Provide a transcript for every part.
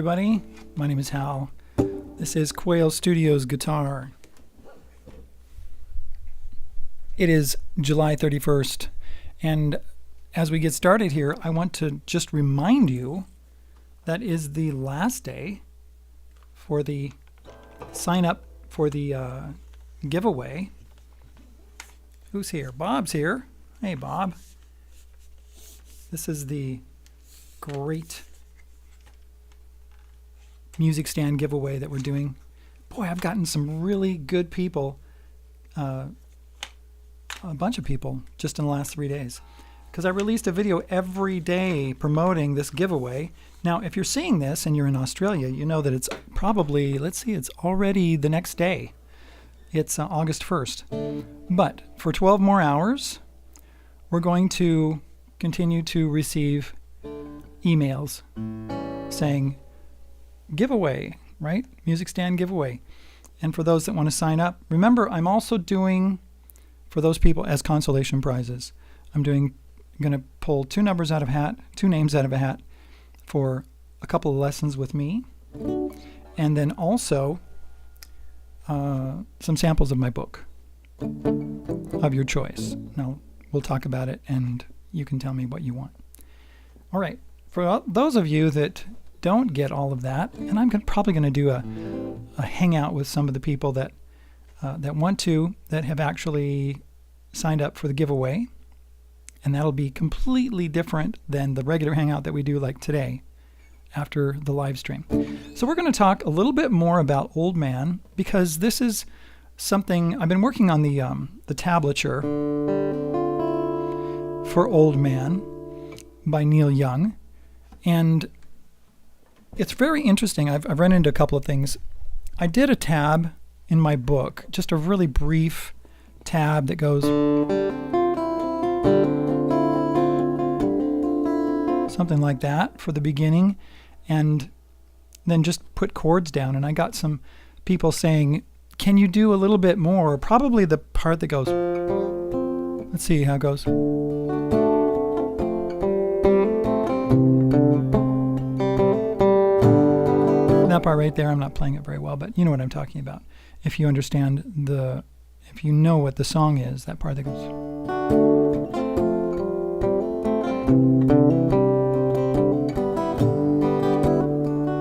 everybody. My name is Hal. This is Quail Studios Guitar. It is July 31st, and as we get started here, I want to just remind you that is the last day for the sign up for the giveaway. Who's here? Bob's here. Hey, Bob. This is the great music stand giveaway that we're doing. Boy, I've gotten some really good people, a bunch of people just in the last 3 days, because I released a video every day promoting this giveaway. Now, if you're seeing this and you're in Australia, you know that it's probably, let's see, it's already the next day. It's August 1st. But for 12 more hours, we're going to continue to receive emails saying giveaway, right? Music stand giveaway. And for those that want to sign up, remember, I'm also doing, for those people as consolation prizes, I'm going to pull two names out of a hat for a couple of lessons with me, and then also some samples of my book of your choice. Now, we'll talk about it and you can tell me what you want. All right, for those of you that don't get all of that, and I'm probably going to do a hangout with some of the people that that have actually signed up for the giveaway, and that'll be completely different than the regular hangout that we do like today after the live stream. So we're going to talk a little bit more about Old Man, because this is something I've been working on, the tablature for Old Man by Neil Young, and it's very interesting. I've run into a couple of things. I did a tab in my book, just a really brief tab that goes something like that for the beginning, and then just put chords down. And I got some people saying, can you do a little bit more? Probably the part that goes, let's see how it goes. That part right there, I'm not playing it very well, but you know what I'm talking about. If you understand if you know what the song is, that part that goes.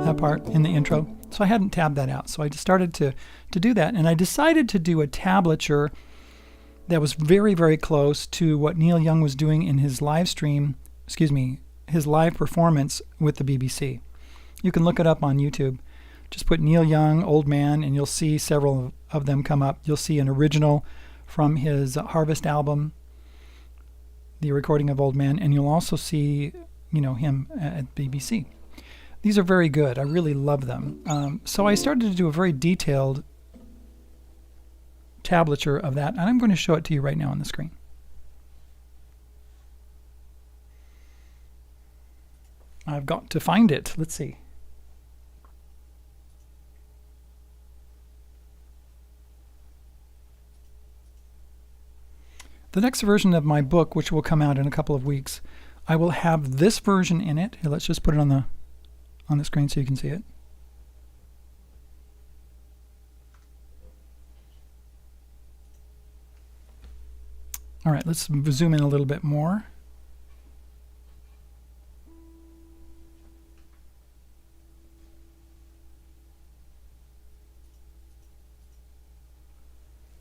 That part in the intro. So I hadn't tabbed that out. So I just started to do that, and I decided to do a tablature that was very, very close to what Neil Young was doing in his live stream, his live performance with the BBC. You can look it up on YouTube. Just put Neil Young, Old Man, and you'll see several of them come up. You'll see an original from his Harvest album, the recording of Old Man, and you'll also see, him at BBC. These are very good. I really love them. So I started to do a very detailed tablature of that, and I'm going to show it to you right now on the screen. I've got to find it. Let's see. The next version of my book, which will come out in a couple of weeks, I will have this version in it. Here, let's just put it on the screen so you can see it. All right, let's zoom in a little bit more.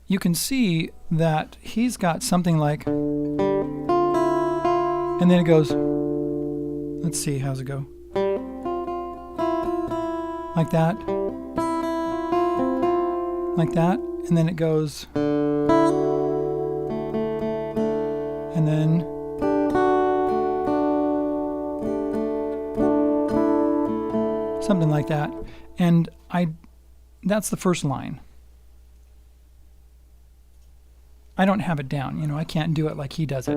You can see that he's got something like, and then it goes, let's see, how's it go? Like that, and then it goes, and then, something like that. And that's the first line. I don't have it down, I can't do it like he does it.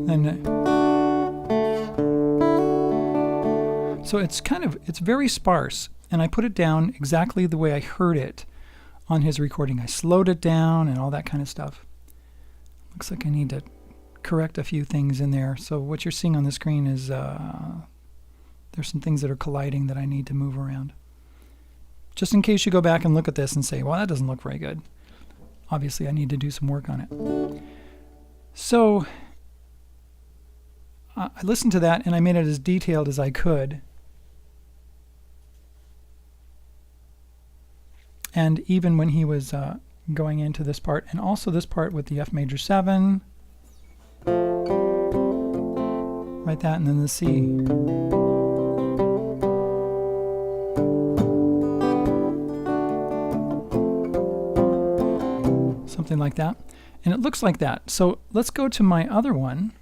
And so it's very sparse, and I put it down exactly the way I heard it on his recording. I slowed it down and all that kind of stuff. Looks like I need to correct a few things in there. So what you're seeing on the screen is there's some things that are colliding that I need to move around. Just in case you go back and look at this and say, well, that doesn't look very good. Obviously, I need to do some work on it. So I listened to that and I made it as detailed as I could. And even when he was going into this part, and also this part with the F major 7, right, that, and then the C. Something like that. And it looks like that. So let's go to my other one,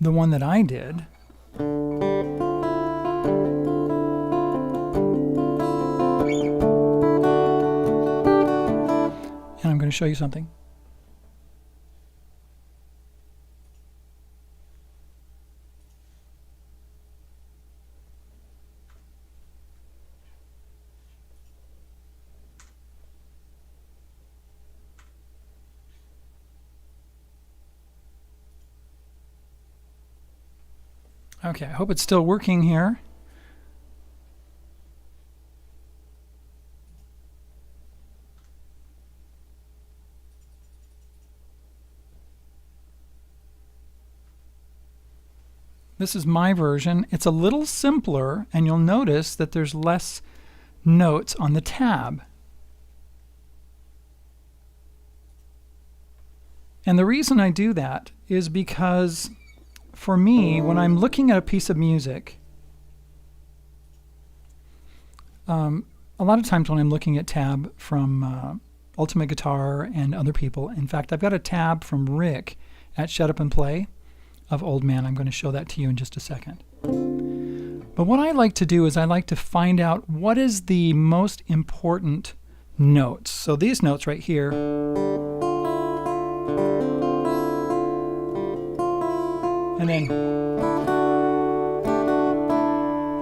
the one that I did. And I'm going to show you something. Okay, I hope it's still working here. This is my version. It's a little simpler, and you'll notice that there's less notes on the tab. And the reason I do that is because for me, when I'm looking at a piece of music, a lot of times when I'm looking at tab from Ultimate Guitar and other people, in fact, I've got a tab from Rick at Shut Up and Play of Old Man. I'm going to show that to you in just a second. But what I like to do is I like to find out what is the most important notes. So these notes right here, and then,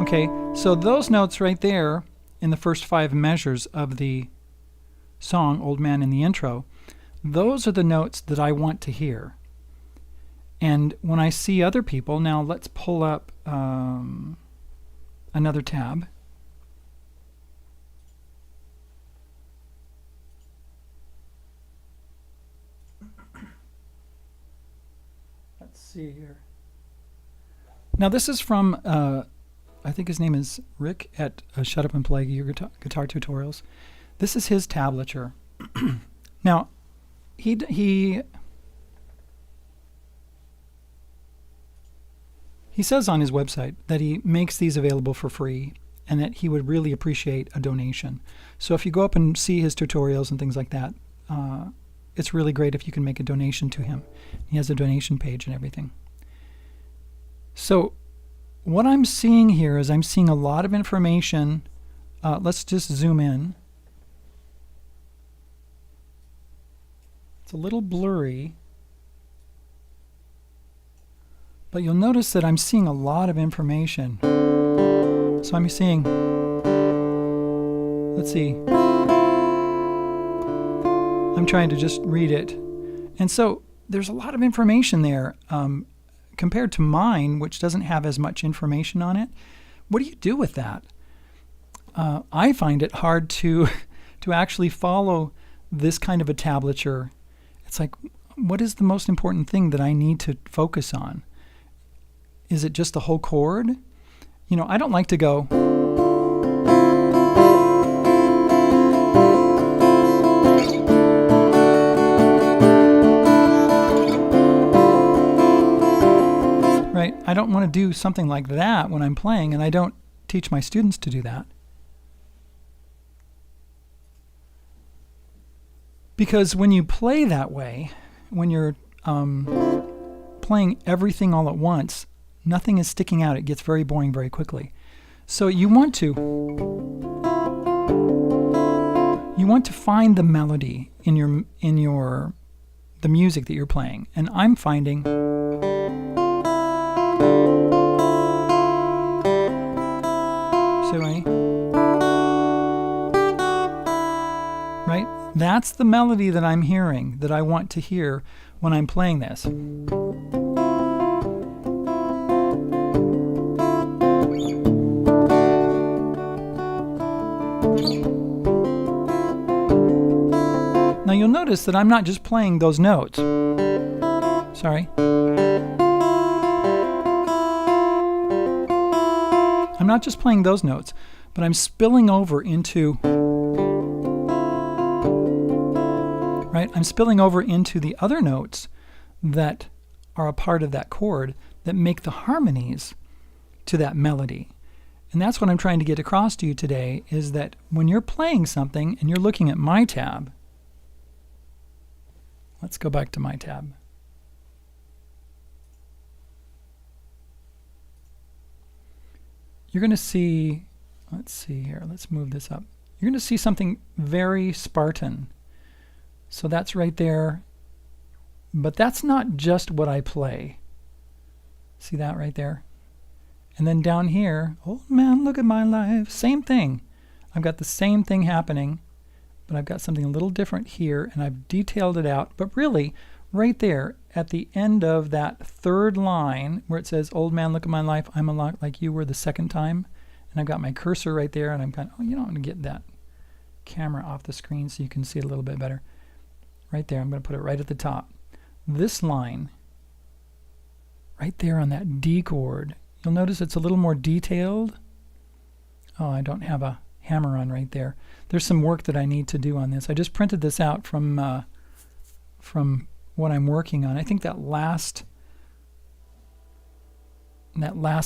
okay, so those notes right there in the first 5 measures of the song, Old Man in the intro, those are the notes that I want to hear. And when I see other people, now let's pull up another tab. Let's see here. Now this is from, I think his name is Rick at Shut Up and Play Your Guitar Tutorials. This is his tablature. Now, he says on his website that he makes these available for free and that he would really appreciate a donation. So if you go up and see his tutorials and things like that, it's really great if you can make a donation to him. He has a donation page and everything. So what I'm seeing here is I'm seeing a lot of information. Let's just zoom in. It's a little blurry. But you'll notice that I'm seeing a lot of information. So I'm seeing, let's see, I'm trying to just read it. And so there's a lot of information there compared to mine, which doesn't have as much information on it. What do you do with that? I find it hard to actually follow this kind of a tablature. It's like, what is the most important thing that I need to focus on? Is it just the whole chord? You know, I don't like to go. Right? I don't want to do something like that when I'm playing, and I don't teach my students to do that. Because when you play that way, when you're playing everything all at once, nothing is sticking out. It gets very boring very quickly. So you want to find the melody in the music that you're playing. And I'm finding right? That's the melody that I'm hearing, that I want to hear when I'm playing this. Now you'll notice that I'm not just playing those notes. Sorry. I'm not just playing those notes, but I'm spilling over into, right? I'm spilling over into the other notes that are a part of that chord that make the harmonies to that melody. And that's what I'm trying to get across to you today, is that when you're playing something and you're looking at my tab, let's go back to my tab. You're going to see, let's see here, let's move this up. You're going to see something very Spartan. So that's right there. But that's not just what I play. See that right there? And then down here, oh man, look at my life. Same thing. I've got the same thing happening, but I've got something a little different here, and I've detailed it out. But really, right there at the end of that third line where it says, old man, look at my life, I'm a lot like you were, the second time, and I've got my cursor right there, and I'm kind of, oh, you know, I'm going to get that camera off the screen so you can see it a little bit better. Right there, I'm going to put it right at the top. This line, right there on that D chord, you'll notice it's a little more detailed. Oh, I don't have a hammer on right there. There's some work that I need to do on this. I just printed this out from what I'm working on. I think that last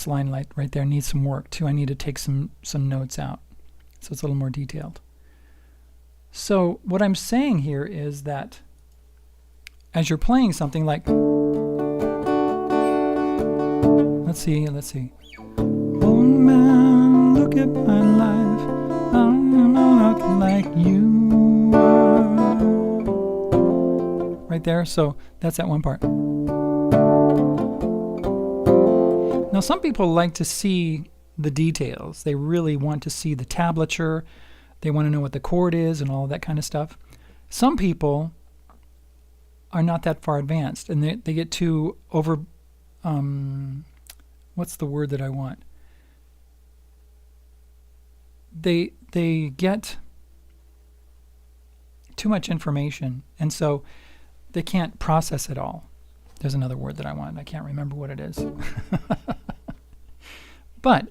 line right there needs some work too. I need to take some notes out so it's a little more detailed. So what I'm saying here is that as you're playing something like, let's see. Oh man, look at my life, I'm not like you are. Right there, so that's that one part. Now some people like to see the details. They really want to see the tablature. They want to know what the chord is and all that kind of stuff. Some people are not that far advanced, and they get too over, what's the word that I want? They get too much information, and so they can't process it all. There's another word that I want. I can't remember what it is.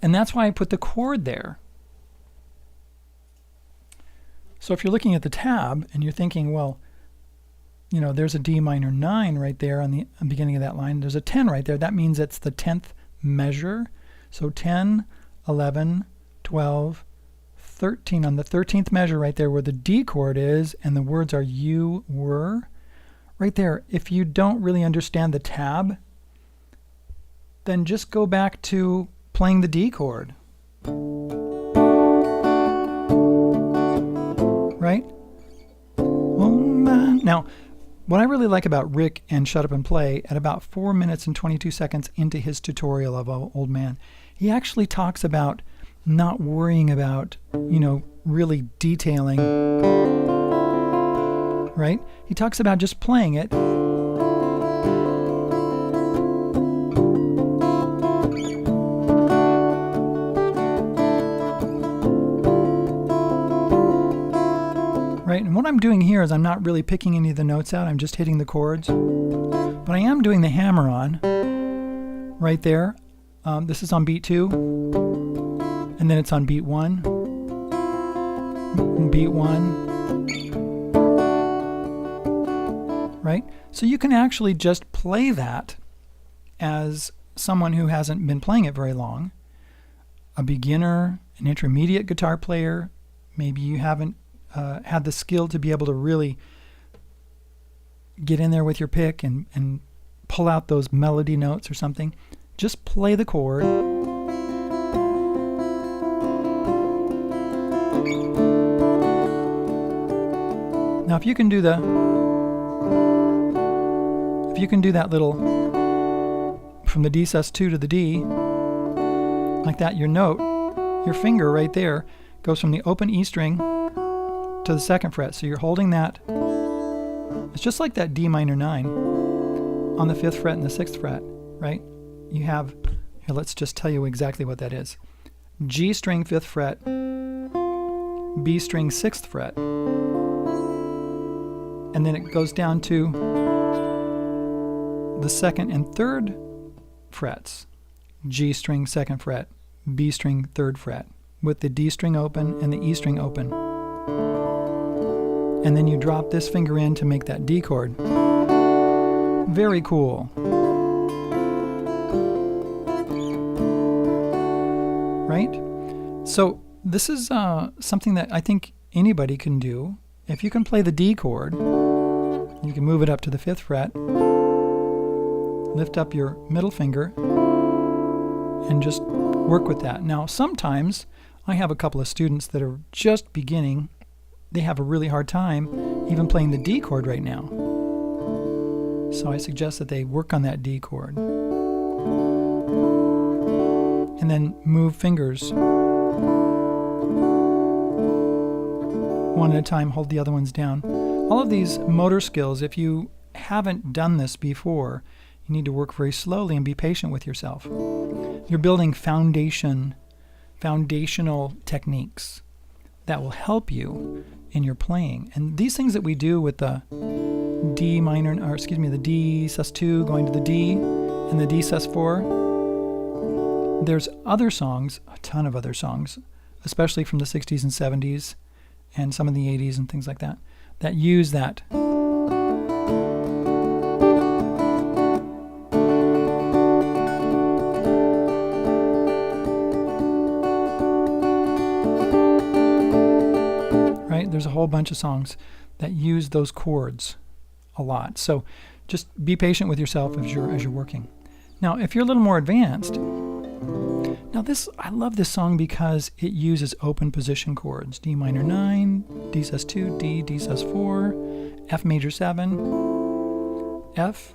And that's why I put the chord there. So if you're looking at the tab and you're thinking, well, you know, there's a D minor 9 right there on the beginning of that line. There's a 10 right there. That means it's the 10th measure. So 10, 11, 12, 13 on the 13th measure right there where the D chord is, and the words are you, were. Right there, if you don't really understand the tab, then just go back to playing the D chord. Right? Oh man. Now, what I really like about Rick and Shut Up and Play, at about 4 minutes and 22 seconds into his tutorial of Old Man, he actually talks about not worrying about, you know, really detailing, right? He talks about just playing it. Right? And what I'm doing here is I'm not really picking any of the notes out, I'm just hitting the chords. But I am doing the hammer on right there. This is on beat 2, and then it's on beat 1, beat 1, right? So you can actually just play that as someone who hasn't been playing it very long, a beginner, an intermediate guitar player. Maybe you haven't had the skill to be able to really get in there with your pick and pull out those melody notes or something. Just play the chord. Now if you can do that little from the D sus2 to the D like that, your note, your finger right there goes from the open E string to the 2nd fret. So you're holding that. It's just like that D minor 9 on the 5th fret and the 6th fret, right? You have, here, let's just tell you exactly what that is. G string 5th fret, B string 6th fret, and then it goes down to the 2nd and 3rd frets. G string 2nd fret, B string 3rd fret, with the D string open and the E string open. And then you drop this finger in to make that D chord. Very cool. Right? So this is something that I think anybody can do. If you can play the D chord, you can move it up to the 5th fret, lift up your middle finger, and just work with that. Now, sometimes I have a couple of students that are just beginning. They have a really hard time even playing the D chord right now. So I suggest that they work on that D chord. And then move fingers one at a time, hold the other ones down. All of these motor skills, if you haven't done this before, you need to work very slowly and be patient with yourself. You're building foundational techniques that will help you in your playing. And these things that we do with the D minor, or excuse me, the D sus2 going to the D and the D sus4. There's other songs, a ton of other songs, especially from the 60s and 70s and some of the 80s and things like that, that use that. There's a whole bunch of songs that use those chords a lot. So just be patient with yourself as you're working. Now, if you're a little more advanced, I love this song because it uses open position chords. D minor 9, D sus2, D sus4, F major 7, F,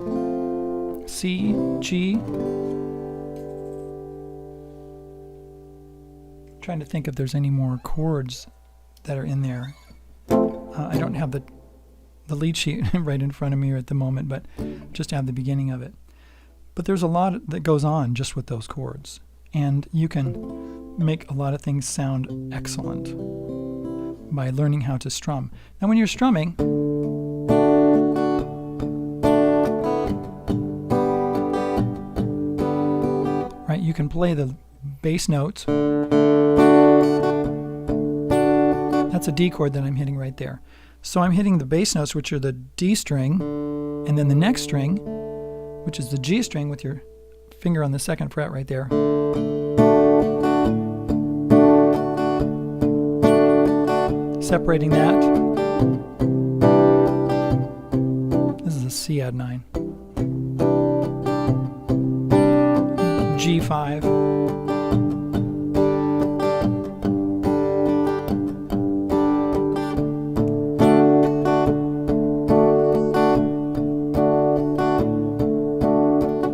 C, G. I'm trying to think if there's any more chords that are in there. I don't have the lead sheet right in front of me at the moment, but just have the beginning of it. But there's a lot that goes on just with those chords, and you can make a lot of things sound excellent by learning how to strum. Now, when you're strumming, right, you can play the bass notes. That's a D chord that I'm hitting right there. So I'm hitting the bass notes, which are the D string, and then the next string, which is the G string with your finger on the 2nd fret right there. Separating that. This is a C add 9. G5.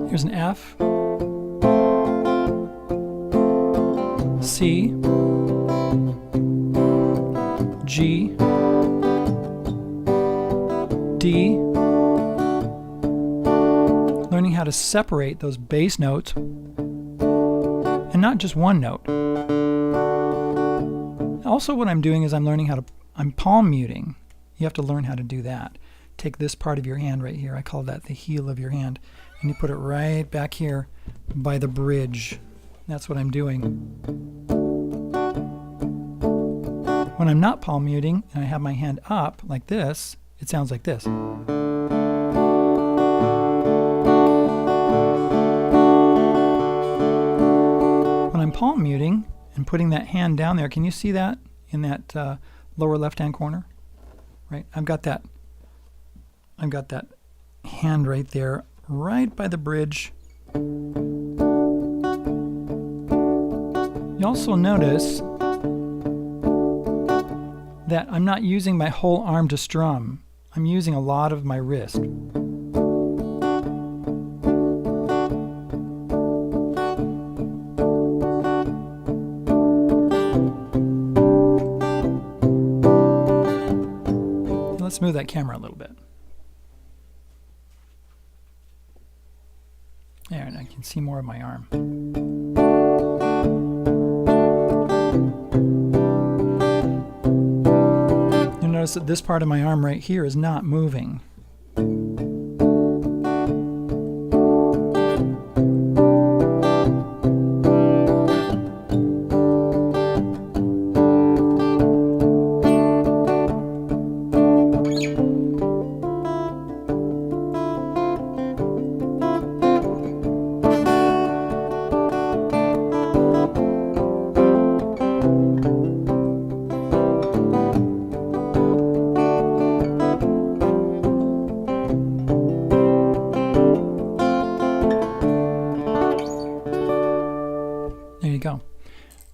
Here's an F, C, G, D. Learning how to separate those bass notes, and not just one note. Also, what I'm doing is I'm palm muting. You have to learn how to do that. Take this part of your hand right here. I call that the heel of your hand. And you put it right back here by the bridge. That's what I'm doing. When I'm not palm muting and I have my hand up like this, it sounds like this. When I'm palm muting and putting that hand down there, can you see that in that lower left-hand corner? Right? I've got that hand right there, right by the bridge. You also notice that I'm not using my whole arm to strum. I'm using a lot of my wrist. Let's move that camera a little bit. There, and I can see more of my arm. You'll notice that this part of my arm right here is not moving.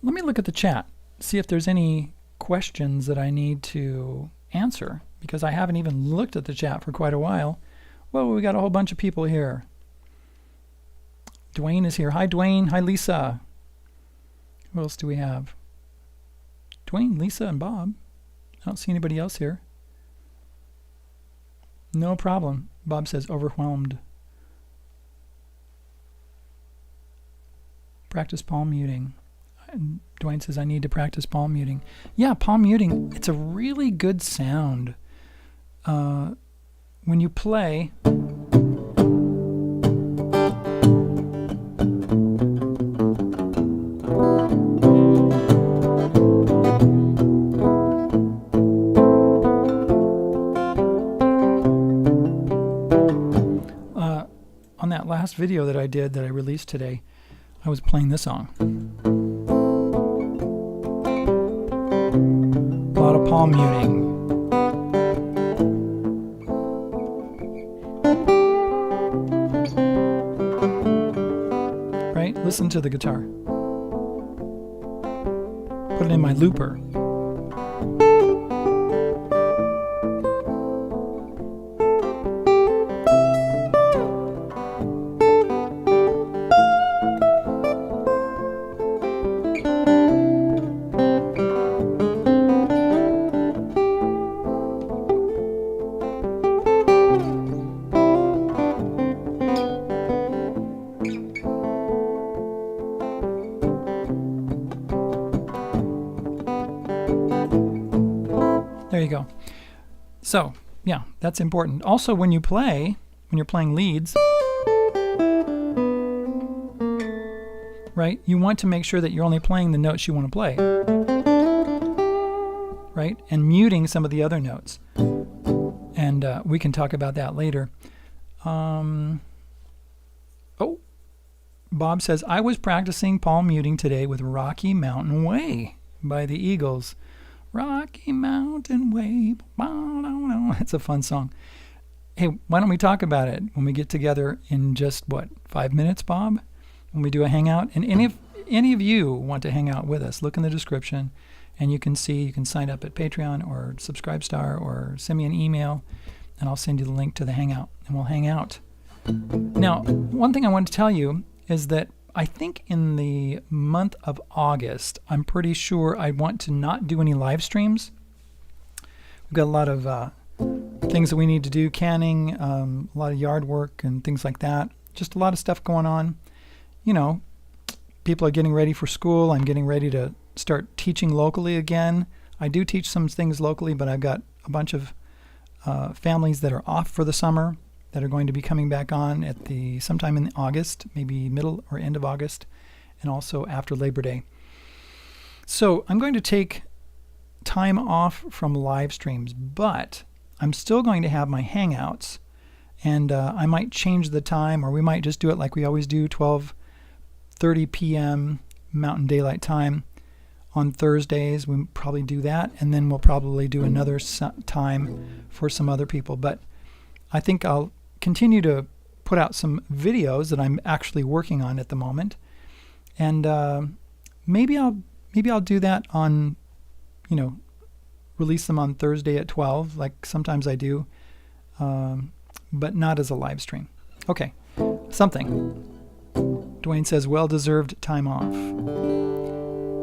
Let me look at the chat, see if there's any questions that I need to answer, because I haven't even looked at the chat for quite a while. Well, we got a whole bunch of people here. Dwayne is here. Hi, Dwayne. Hi, Lisa. Who else do we have? Dwayne, Lisa, and Bob. I don't see anybody else here. No problem. Bob says overwhelmed. Practice palm muting. And Dwayne says, I need to practice palm muting. Yeah, palm muting, it's a really good sound. When you play, on that last video that I did that I released today, I was playing this song. A lot of palm muting. Right? Listen to the guitar. Put it in my looper. There you go. So, yeah, that's important. Also, when you're playing leads, right, you want to make sure that you're only playing the notes you want to play, right, and muting some of the other notes. And we can talk about that later. Oh, Bob says, I was practicing palm muting today with Rocky Mountain Way by the Eagles. Rocky Mountain Way. It's a fun song. Hey, why don't we talk about it when we get together in just, 5 minutes, Bob? When we do a hangout? And if any of you want to hang out with us, look in the description and you can sign up at Patreon or Subscribestar or send me an email and I'll send you the link to the hangout and we'll hang out. Now, one thing I want to tell you is that I think in the month of August, I'm pretty sure I want to not do any live streams. We've got a lot of things that we need to do, canning, a lot of yard work and things like that. Just a lot of stuff going on. You know, people are getting ready for school. I'm getting ready to start teaching locally again. I do teach some things locally, but I've got a bunch of families that are off for the summer that are going to be coming back on at sometime in August, maybe middle or end of August, and also after Labor Day. So I'm going to take time off from live streams, but I'm still going to have my hangouts, and I might change the time, or we might just do it like we always do, 12:30 p.m. Mountain Daylight Time on Thursdays. We probably do that, and then we'll probably do another time for some other people. But I think I'll continue to put out some videos that I'm actually working on at the moment, and maybe I'll do that on, release them on Thursday at 12, like sometimes I do, but not as a live stream. Okay, something. Dwayne says, well-deserved time off.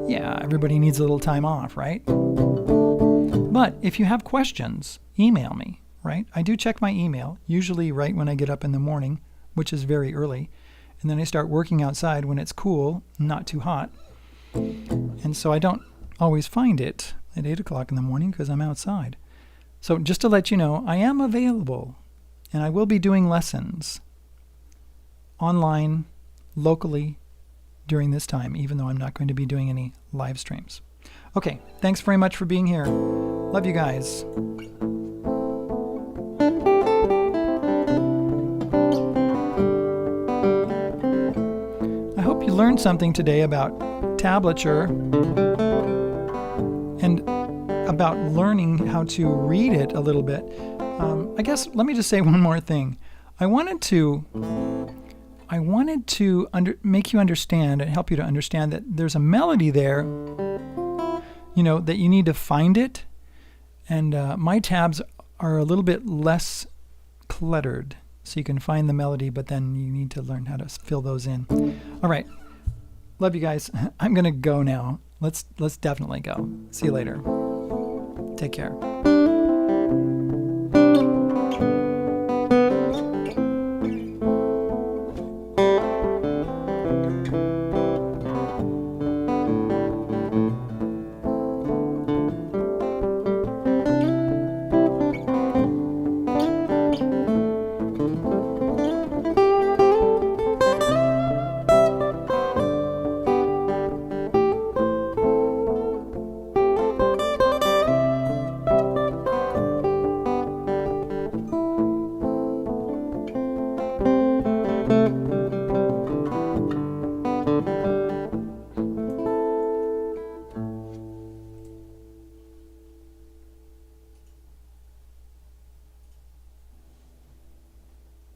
Yeah, everybody needs a little time off, right? But if you have questions, email me, right? I do check my email, usually right when I get up in the morning, which is very early. And then I start working outside when it's cool, not too hot. And so I don't always find it at 8 o'clock in the morning because I'm outside. So just to let you know, I am available, and I will be doing lessons online, locally, during this time, even though I'm not going to be doing any live streams. Okay, thanks very much for being here. Love you guys. I hope you learned something today about tablature and about learning how to read it a little bit. I guess let me just say one more thing. I wanted to make you understand and help you to understand that there's a melody there, that you need to find it. And my tabs are a little bit less cluttered, so you can find the melody, but then you need to learn how to fill those in. All right. Love you guys. I'm going to go now. Let's definitely go. See you later. Take care.